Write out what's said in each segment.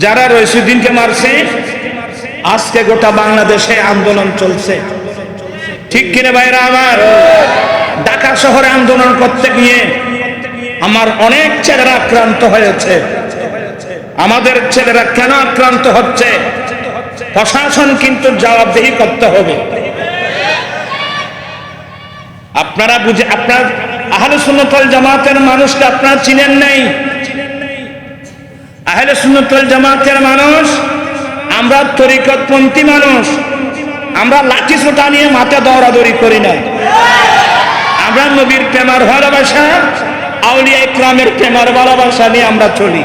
যারা রইসুদ্দিনকে মারছে, আজকে গোটা বাংলাদেশে আন্দোলন চলছে, ঠিক কিনা ভাইরা আমার? ঢাকা শহরে আন্দোলন করতে গিয়ে আমার অনেক ছেলেরা আক্রান্ত হয়েছে। আমাদের ছেলেরা কেন আক্রান্ত হচ্ছে? প্রশাসন কিন্তু জবাবদিহি করতে হবে। আপনারা বুঝে, আপনার আহলে সুন্নাত ওয়াল জামাতের মানুষকে আপনারা চিনেন নাই। আহলে সুন্নাত ওয়াল জামাতের মানুষ, আমরা তরিকতপন্থী মানুষ, আমরা লাঠি সোটা নিয়ে মাথা দৌড়াদৌড়ি করি না। আমরা নবীর প্রেমার ভালোবাসা, আউলিয়া ইকরামের প্রেমার ভালোবাসা নিয়ে আমরা চলি।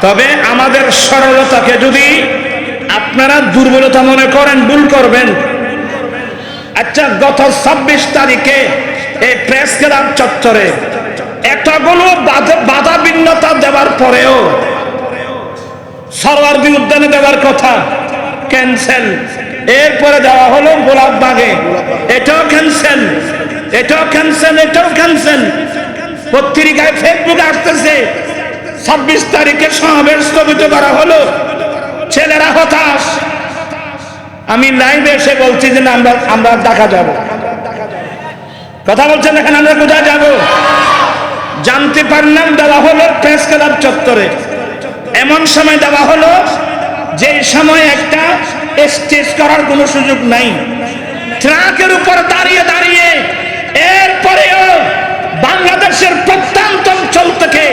তবে আমাদের সরলতাকে যদি আপনারা দুর্বলতা মনে করেন, ভুল করবেন। আচ্ছা, গত 26 তারিখে এই প্রেস ক্লাব চত্বরে এতগুলো বাধা বিঘ্নতা দেওয়ার পরেও সরওয়ার্দী উদ্যানে দেওয়ার কথা ক্যান্সেল, এরপরে দেওয়া হলো গোলাপবাগে, এটাও ক্যান্সেল, এটাও ক্যান্সেল, এটাও ক্যান্সেল। পত্রিকায় ফেসবুকে আসতেছে 26 তারিখে সমাবেশ স্থগিত করা হলো, ছেলেরা হতাশ। আমি লাইভে এসে বলছি যে আমরা ঢাকা যাব। কথা বলছেন এখানে আমরা কোথায় যাব? জানতে পারলাম দেওয়া হলো প্রেস ক্লাব চত্বরে। এমন সময় দেওয়া হলো যে সময় একটা স্টেজ করার কোনো সুযোগ নাই, ট্রাকের উপর দাঁড়িয়ে দাঁড়িয়ে। এরপরেও বাংলাদেশের প্রত্যন্ত অঞ্চল থেকে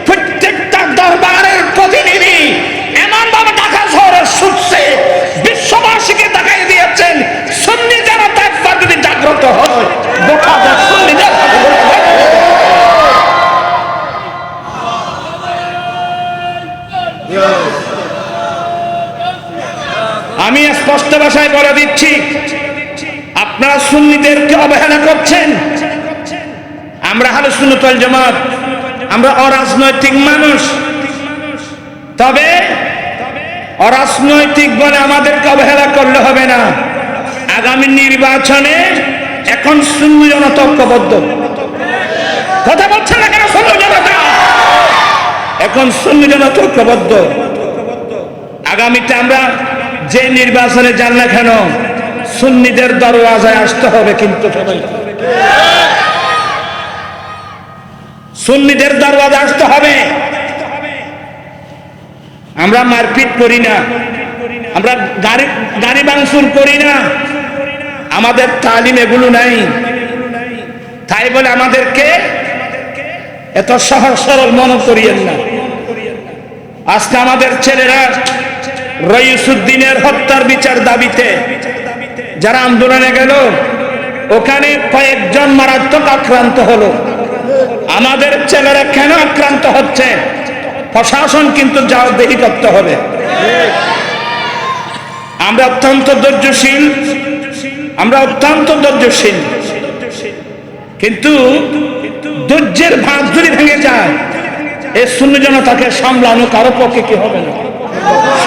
প্রত্যেকটা দরবারের প্রতিনিধি এমন ভাবে ঢাকা শহরে ছুটছে, বিশ্ববাসীকে দেখাই দিয়েছেন সুন্নি জনতা একবার যদি জাগ্রত হয়, গোটা দেশ সুন্নিদের। আমি স্পষ্ট ভাষায় বলে দিচ্ছি, আপনারা সুন্নিদেরকে অবহেলা করছেন। আমরা আহলে সুন্নাত ওয়াল জামাত, আমরা অরাজনৈতিক মানুষ। তবে অরাজনৈতিক বলে আমাদেরকে অবহেলা করলে হবে না। আগামী নির্বাচনে এখন সুন্নি জনতা ঐক্যবদ্ধ। কথা বলছেন না কেন? সুন্নি জনতা এখন সুন্নি জনতা ঐক্যবদ্ধ। আগামীতে আমরা যে নির্বাচনে যান না কেন, সুন্নিদের দরওয়াজায় আসতে হবে। কিন্তু সবাই সুন্নিদের দরওয়াজায় আসতে হবে। আমরা মারপিট করি না, আমরা গাড়ি ভাঙচুর করি না, আমাদের তালিম এগুলো নাই। তাই বলে আমাদেরকে এত সহজ সরল মনে করিয়েন না। আজকে আমাদের ছেলেরা রইসুদ্দিনের হত্যার বিচার দাবিতে যারা আন্দোলনে গেল, ওখানে কয়েকজন মারাত্মক আক্রান্ত হলো। আমাদের ছেলেরা কেন আক্রান্ত হচ্ছে? প্রশাসন কিন্তু জবাবদিহি করতে হবে। আমরা অত্যন্ত ধৈর্যশীল, আমরা অত্যন্ত ধৈর্যশীল, কিন্তু ধৈর্যের ভাঁজ যদি ভেঙে যায়, এই সুন্নি জনতাকে সামলানো কারো পক্ষে কি হবে না,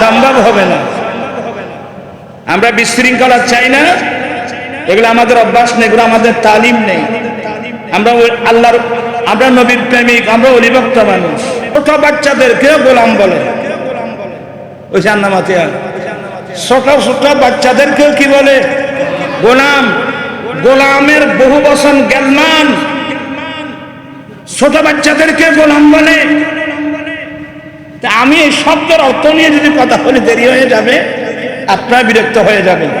সম্ভব হবে না। আমরা বিশৃঙ্খলা চাই না, এগুলো আমাদের অভ্যাস নেই, এগুলো আমাদের তালিম নেই। আমরা আল্লাহর, আমরা নবীর প্রেমিক, আমরা অলিভক্ত মানুষ। ছোট বাচ্চাদেরকে গোলাম বলে, ওই জান্নামাতিয়া ছোট ছোট বাচ্চাদেরকেও কি বলে? গোলাম। গোলামের বহু বচন গেলমান। ছোট বাচ্চাদেরকে গোলাম বলে। আমি এই শব্দের অর্থ নিয়ে যদি কথা বলি দেরি হয়ে যাবে, আপনারা বিরক্ত হয়ে যাবেন।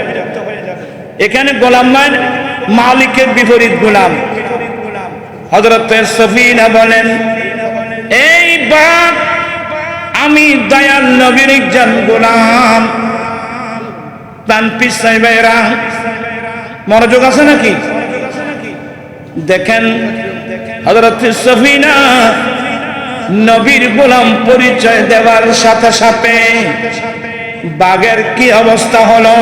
এখানে গোলাম মানে মালিকের বিপরীত গোলাম। হযরত সফিনা বলেন, এই বাপ আমি দয়াল নবীর একজন গোলাম। প্রাণ পিছাই বাইরা, মনোযোগ আছে নাকি? দেখেন হযরত সফিনা নবীর গোলাম পরিচয় দেওয়ার সাথে সাথে বাঘের কি অবস্থা হলো?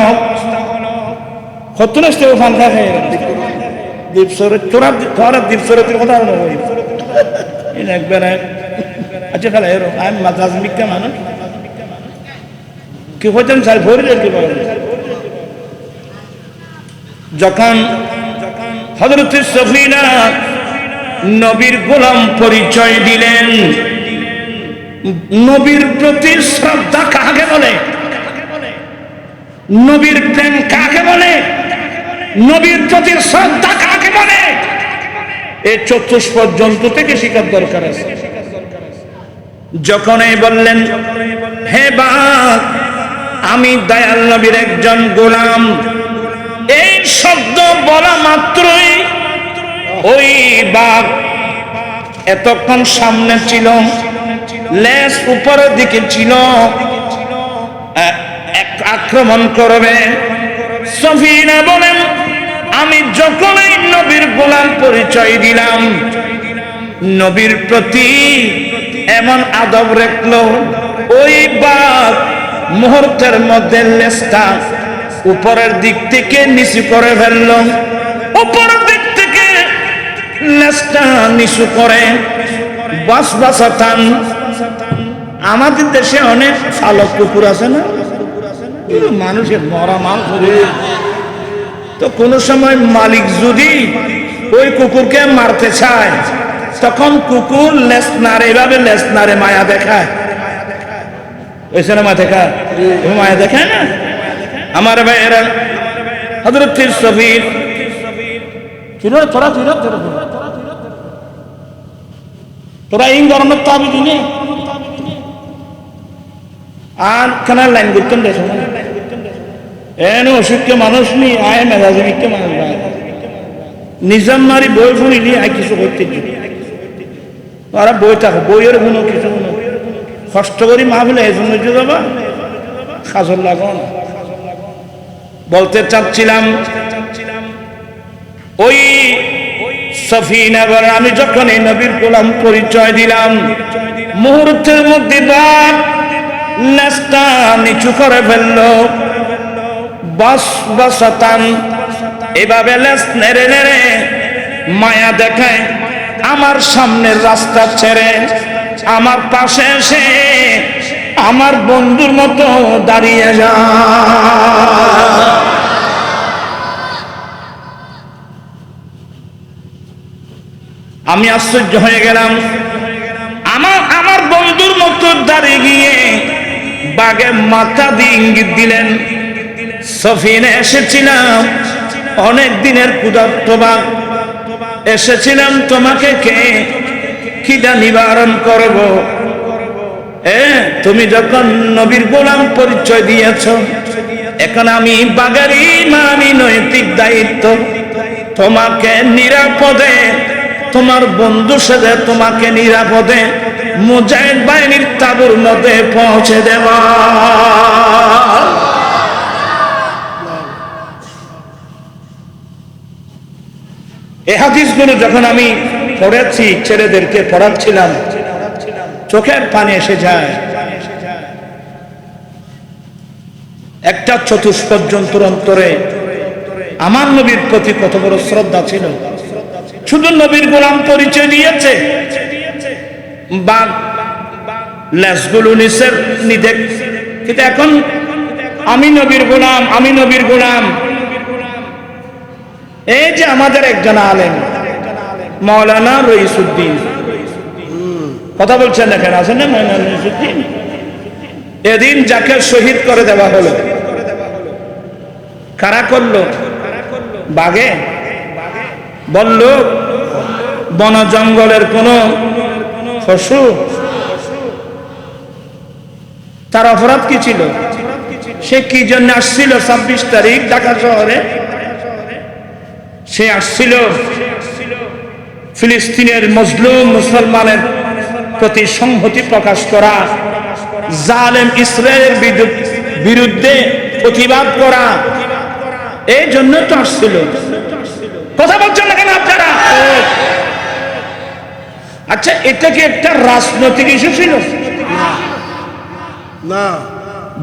কত ফাঁকা হয়ে দ্বীপসরে তোরা তোরা দ্বীপসরের কথা একবার। আচ্ছা খেলা এরো আমি রাজমিকা মানুষ কি হচ্ছেন স্যার ভরে কি বলেন? যখন হযরত সফিনা নবীর গোলাম পরিচয় দিলেন, নবীর প্রতি শ্রদ্ধা কাকে বলে, নবীর প্রেম কাকে বলে, নবীর প্রতি শ্রদ্ধা কাকে বলে, এই চতুষ্পদ জন্তু থেকে শিকার দরকার আছে। যখন এই বললেন হে বাঘ আমি দয়াল নবীর একজন গোলাম, এই শব্দ বলা মাত্রই ওই বাঘ এতক্ষণ সামনে ছিল, লেজ উপরের দিকে ছিল, আক্রমণ করবে। সফিনা বলেন আমি যখনই নবীর গোলাম পরিচয় দিলাম, নবীর প্রতি এমন আদব রাখলো, ওই বাঘ মুহূর্তের মধ্যে লেজটা উপরের দিক থেকে নিচু করে ফেললো, উপরের দিক থেকে লেজটা নিচু করে বাস বাসাতান। আমাদের দেশে অনেক চালক কুকুর আছে না, মানুষের মরা মাল তো কোনো সময় মালিক যদি ওই কুকুরকে মারতে চায় তখন কুকুর লেজ নাড়ে, এভাবে লেজ নাড়ে মায়া দেখায়, ওই সিনেমা দেখায় মায়া দেখায় না। আমার ভাইয়েরা হযরত সফির তোরা এই গরমের তাবি দিনে আর কেনার লাইন করতেন দেখো না, এনে অসুখকে মানুষ নি আয় মেজাজিকে মানুষ নিজাম মারি বই ফুরিলি আয় কিছু করতে ওরা বই থাকো, বইয়ের গুণ কিছু গুণ কষ্ট করি মা বলে এই জন্য যাবা খাজর লাগো না। বলতে চাচ্ছিলাম ওই সফিনা বলে আমি যখন এই নবীর গোলাম পরিচয় দিলাম, মুহূর্তের মধ্যে বাপ লেজটা নিচু করে ফেললো, বাস বাসাতান এভাবে লেজ নেড়ে নেড়ে মায়া দেখায় আমার সামনের রাস্তা ছেড়ে আমার পাশে এসে আমার বন্ধুর মতো দাঁড়িয়ে যা। আমি আশ্চর্য হয়ে গেলাম, আমার বন্ধুর মতো দাঁড়িয়ে গিয়ে বাগে মাথা দিয়ে ইঙ্গিত দিলেন সফিনে এসেছিলাম অনেক দিনের ক্ষুধার্ত বাঘ, এসেছিলাম তোমাকে কে খিদা নিবারণ করব। তুমি যখন নবীর গোলাম পরিচয় দিয়েছ, এখন আমি বাগারি মানি নৈতিক দায়িত্ব তোমাকে নিরাপদে তোমার বন্ধু সাথে তোমাকে নিরাপদে মুজাহিদ বাহিনীর তাঁবুর মধ্যে পৌঁছে দেওয়া। এই হাদিসগুলো যখন আমি পড়েছি, ছেলেদেরকে পড়াচ্ছিলাম, চোখের পানি এসে যায়। একটা চতুষ্পদ জন্তুর অন্তরে আমার নবীর প্রতি কত বড় শ্রদ্ধা ছিল, শুধু নবীর গোলাম পরিচয় দিয়েছে, বাঘ লেজগুলো নিচের নিদেখ, কিন্তু এখন আমি নবীর গোলাম, আমি নবীর গোলাম। এই যে আমাদের একজন আলেম মাওলানা রইসুদ্দিন কথা বলছেন, এখানে আছেন না মাওলানা রইসুদ্দিন, এদিন যাকে শহীদ করে দেওয়া হলো, কারা করলো? বাঘে বলল বন জঙ্গলের কোন পশু? তার অপরাধ কি ছিল? সে কি জন্য আসছিল 26 তারিখ ঢাকা শহরে? সে আসছিল ফিলিস্তিনের মজলুম মুসলমানের প্রতি সংহতি প্রকাশ করা, জালেম ইসরায়েলের বিরুদ্ধে প্রতিবাদ করা, এই জন্য তো আসছিল। কথা বলছেন না কেন আপনারা? আচ্ছা, এটা কি একটা রাজনৈতিক ইস্যু ছিল? না।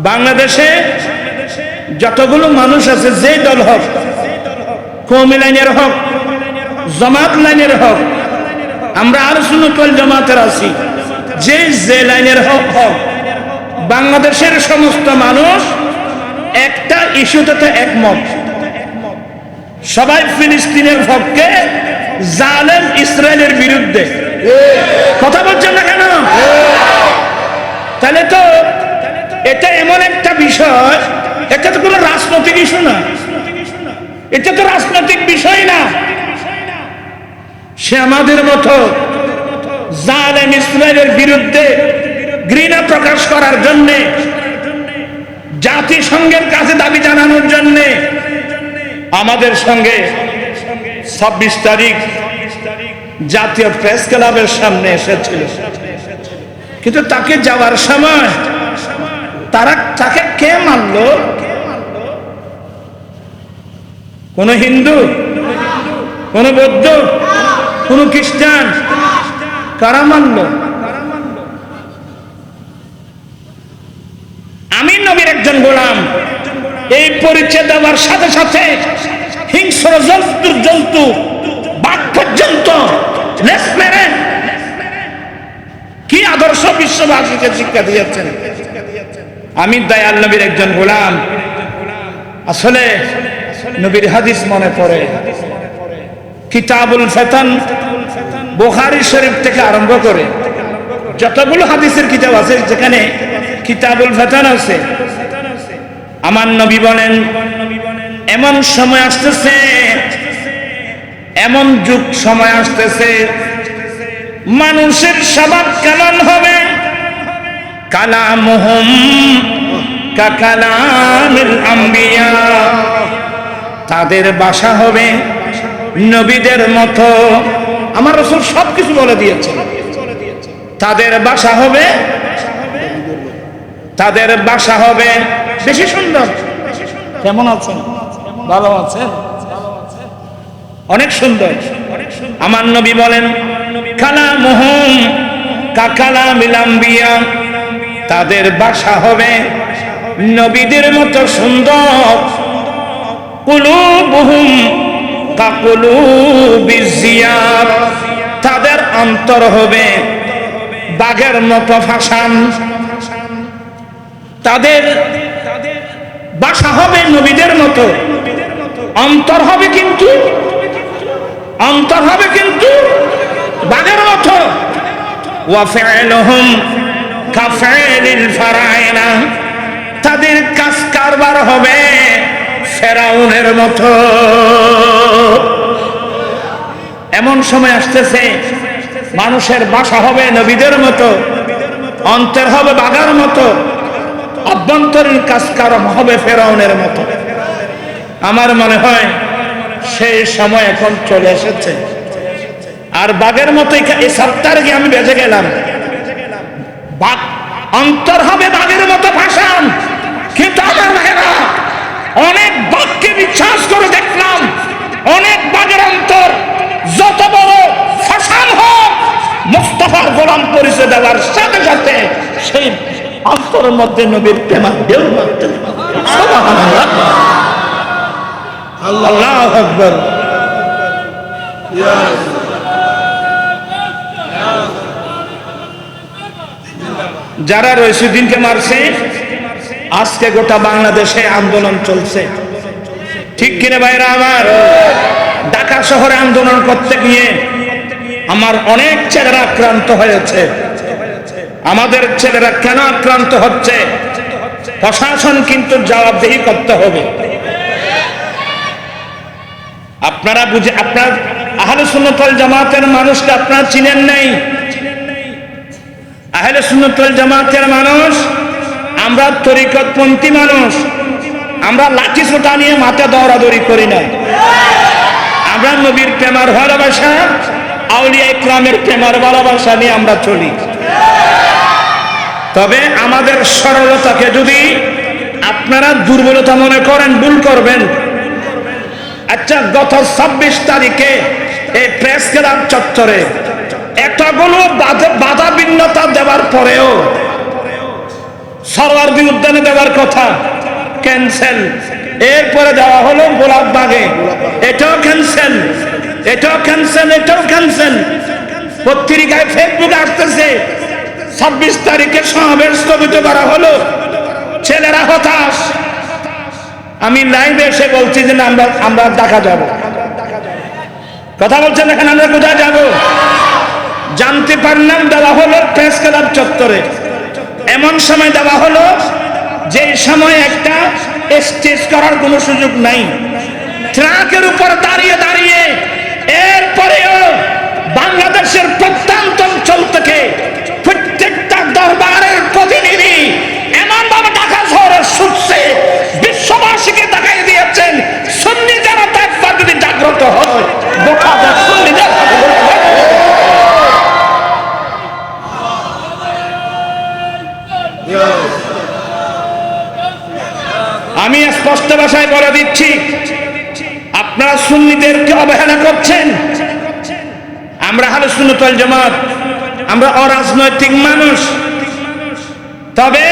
বাংলাদেশে যতগুলো মানুষ আছে, যে দল হোক, কওমি লাইনের হোক, জামাত লাইনের হোক, আমরা আহলে সুন্নাত ওয়াল জামাতের আছি, যে লাইনের হোক, বাংলাদেশের সমস্ত মানুষ একটা ইস্যুতে একমত, সবাই ফিলিস্তিনের পক্ষে, জালেম ইসরায়েলের বিরুদ্ধে। কথা বলছেন না কেন? তাহলে তো এটা এমন একটা বিষয়, এটা তো কোনো রাজনৈতিক ইস্যু না, এটা তো রাজনৈতিক বিষয় না। সে আমাদের মতো জালেম ইসরায়েলের বিরুদ্ধে ঘৃণা প্রকাশ করার জন্য, জাতিসংঘের কাছে দাবি জানানোর জন্য আমাদের সঙ্গে 26 তারিখ জাতীয় প্রেস ক্লাবের সামনে এসেছিল। কিন্তু তাকে যাওয়ার সময় তাকে কে মারল? কোন হিন্দু, কোন বৌদ্ধ, কোন খ্রিস্টান? কারা মারল? আমি নবীর একজন গোলাম, এই পরিচয় দেওয়ার সাথে সাথে হিংস্র জন্তু বাঘ পর্যন্ত কি আদর্শ বিশ্ববাসীকে শিক্ষা দিয়েছেন। আমি দয়াল নবীর একজন গোলাম। আসলে নবীর হাদিস মনে পড়ে, কিতাবুল ফিতান বুখারী শরীফ থেকে আরম্ভ করে যতগুলো হাদিসের কিতাব আছে, যেখানে কিতাবুল ফিতান আছে, আমার নবী বলেন এমন সময় আসতেছে, এমন যুগ সময় আসতেছে, মানুষের স্বভাব কেমন হবে? কালামুহুম কাকালামিল আম্বিয়া, তাদের ভাষা হবে নবীদের মতো। আমার রাসূল সবকিছু বলে দিয়েছেন। তাদের ভাষা হবে, তাদের ভাষা হবে বেশি সুন্দর। কেমন আছেন? ভালো আছেন? অনেক সুন্দর। আমার নবী বলেন কালামুহুম কাকালামিল আম্বিয়া, তাদের ভাষা হবে নবীদের মতো সুন্দর। কুলুবুহুম কাকুলুবিজ জিয়াব, তাদের অন্তর হবে বাঘের মতো ফাসান। তাদের ভাষা হবে নবীদের মতো, অন্তর হবে কিন্তু বাঘের মতো। ওয়া ফি'লুহুম কাফিলিল ফারাইনা, তাদের কাজ কারবার হবে ফেরাউনের মতো। এমন সময় আসতেছে মানুষের ভাষা হবে নবীদের মতো, অন্তর হবে বাঘের মতো, অভ্যন্তরীণ কাজ কারণ হবে ফেরাউনের মতো। আমার মনে হয় সেই সময় এখন চলে এসেছে। আর বাঘের মতো এই সপ্তাহে গিয়ে আমি বেঁচে গেলাম। অন্তর হবে বাঘের মতো ভাষণ। কিন্তু আমার ভাইয়েরা, অনেক বাঘকে বিশ্বাস করে দেখলাম, অনেক বাঘের অন্তর যত বড় ভাষণ হোক, মুস্তাফার গোলাম পরিচয় দেওয়ার সাথে সাথে সেই অন্তরের মধ্যে নবীর প্রেমা ঢেউ মারতে। সুবহানাল্লাহ, আল্লাহু আকবার। যারা রইসুদ্দিনকে মারছে, আজকে গোটা বাংলাদেশে আন্দোলন চলছে, ঠিক কিনা ভাইরা আমার? ঢাকা শহরে আন্দোলন করতে গিয়ে আমার অনেক ছেলেরা আক্রান্ত হয়েছে। আমাদের ছেলেরা কেন আক্রান্ত হচ্ছে? প্রশাসন কিন্তু জবাবদিহি করতে হবে। আপনারা বুঝে, আপনার আহলে সুন্নাত ওয়াল জামাতের মানুষকে আপনারা চিনেন নাই। আহলে সুন্নাত ওয়াল জামাতের মানুষ, আমরা তরিকতপন্থী মানুষ, আমরা লাঠি ছোটা নিয়ে মাথা দৌড়াদৌড়ি করি না। আমরা নবীর প্রেমার ভালোবাসা, আউলিয়া ইকরামের প্রেমার ভালোবাসা নিয়ে আমরা চলি। তবে আমাদের সরলতাকে যদি আপনারা দুর্বলতা মনে করেন, ভুল করবেন। আচ্ছা, গত 26 তারিখে এই প্রেস ক্লাব চত্বরে এতগুলো বাধা বিঘ্নতা দেওয়ার পরেও সরওয়ার্দী উদ্যানে দেওয়ার কথা ক্যান্সেল, এরপরে দেওয়া হলো গোলাপবাগে, এটাও ক্যান্সেল, এটাও ক্যান্সেল, এটাও ক্যান্সেল। পত্রিকায় ফেসবুকে আসতেছে 26 তারিখে সমাবেশ স্থগিত করা হলো, ছেলেরা হতাশ। আমি লাইভে এসে বলছি যে আমরা ঢাকা যাব। কথা বলছেন এখানে, আমরা কোথায় যাব? জানতে পারলাম দেওয়া হলো প্রেস ক্লাব চত্বরে। এমন সময় দেওয়া হলো যে সময় একটা স্টেজ করার কোনো সুযোগ নাই, ট্রাকের উপর দাঁড়িয়ে দাঁড়িয়ে এরপরেও বাংলাদেশের প্রত্যন্ত অঞ্চল থেকে প্রত্যেকটা দরবারের প্রতিনিধি এমন ভাবে ঢাকা শহরে ছুটছে, বিশ্ববাসীকে দেখাই দিয়েছেন সুন্নি জনতা একবার যদি জাগ্রত হয় গোটা দেশ সুন্নিদের সাথে। আমি স্পষ্ট ভাষায় বলে দিচ্ছি, আপনারা সুন্নিদেরকে অবহেলা করছেন। আমরা আহলে সুন্নাত ওয়াল জামাত, আমরা অরাজনৈতিক মানুষ, তবে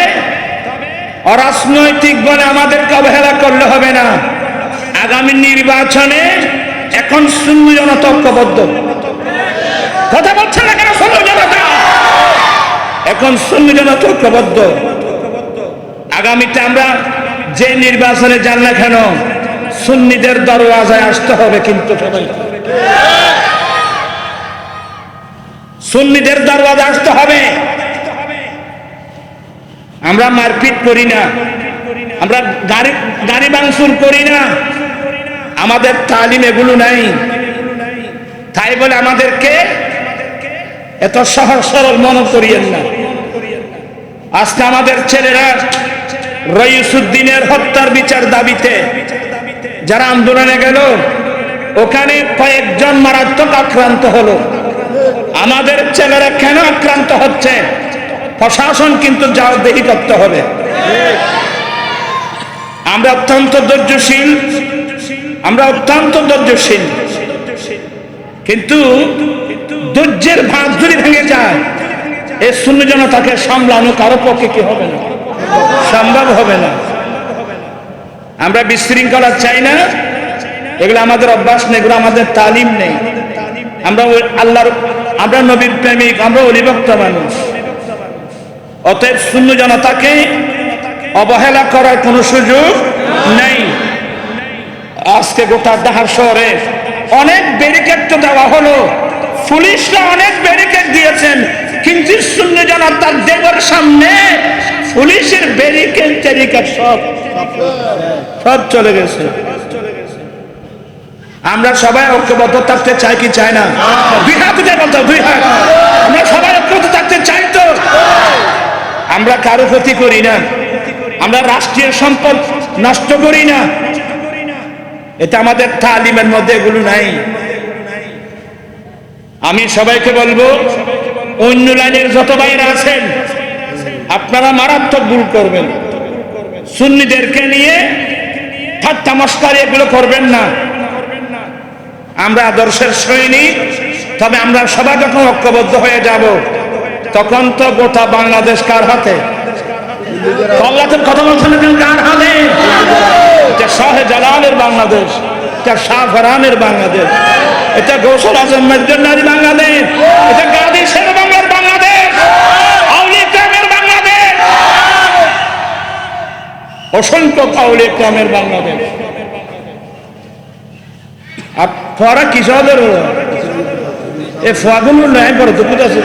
অরাজনৈতিক বলে আমাদেরকে অবহেলা করলে হবে না। আগামী নির্বাচনে এখন সুন্নি জনতা ঐক্যবদ্ধ। কথা বলছেন না কেন? সুন্নি জনতা এখন সুন্নি জনতা ঐক্যবদ্ধ। আগামীতে আমরা যে নির্বাচনে যান না কেন সুন্নিদের দরওয়াজায় আসতে হবে, কিন্তু সবাই সুন্নিদের দরওয়াজায় আসতে হবে। আমরা মারপিট করি না, আমরা গাড়ি ভাঙচুর করি না, আমাদের তালিম এগুলো নাই। তাই বলে আমাদেরকে এত সহজ সরল মনে করিয়েন না। আজকে আমাদের ছেলেরা রইসুদ্দিনের হত্যার বিচার দাবিতে যারা আন্দোলনে গেল, ওখানে কয়েকজন মারাত্মক আক্রান্ত হলো। আমাদের ছেলেরা কেন আক্রান্ত হচ্ছে প্রশাসন কিন্তু জবাবদিহি করতে হবে। আমরা অত্যন্ত ধৈর্যশীল, কিন্তু ধৈর্যের ভাঁজ যদি ভেঙে যায় এই সুন্নি জনতাকে সামলানো কারো পক্ষে কি হবে না, সম্ভব হবে না। আমরা বিশৃঙ্খলা চাই না, এগুলো আমাদের অভ্যাস নেই, এগুলো আমাদের তালিম নেই। আমরা নবীর প্রেমিক, আমরা অলিভক্ত মানুষ। অতএব সুন্নি জনতাকে অবহেলা করার কোনো সুযোগ নেই। আজকে গোটা ঢাকা শহরে অনেক ব্যারিকেড তো দেওয়া হলো, পুলিশরা অনেক ব্যারিকেড দিয়েছেন, কিন্তু সুন্নি জনতার দেবর সামনে পুলিশের ব্যারিকেড সব চলে গেছে। আমরা সবাই ঐক্যবদ্ধ থাকতে চাই কি চাই না? দুই হাত বলতে, দুই হাত। আমরা সবাই ঐক্যবদ্ধ থাকতে চাই তো? আমরা কারো ক্ষতি করি না, আমরা রাষ্ট্রীয় সম্পদ নষ্ট করি না, এটা আমাদের তালিমের মধ্যে এগুলো নাই। আমি সবাইকে বলবো, অন্য লাইনের যত ভাইরা আছেন আপনারা মারাত্মক ভুল করবেন। সুন্নিদেরকে নিয়ে ঠাট্টা মশকারি এগুলো করবেন না। আমরা আদর্শের সৈনিক, তবে আমরা সবাই যখন ঐক্যবদ্ধ হয়ে যাব তখন তো গোটা বাংলাদেশ কার হাতে? কথা বলছেন কার হাতে? এটা শাহে জালালের বাংলাদেশ, এটা শাহফরানের বাংলাদেশ, এটা গৌসুল আজম মেজদারি বাংলাদেশ, এটা গাজী শের বাংলার বাংলাদেশ, আউলিয়া কেরামের বাংলাদেশ, অসংখ্য আউলিয়া কেরামের বাংলাদেশ। আর ফরা কিসব এ ফাগুন নয় বড় দুপুর আছে।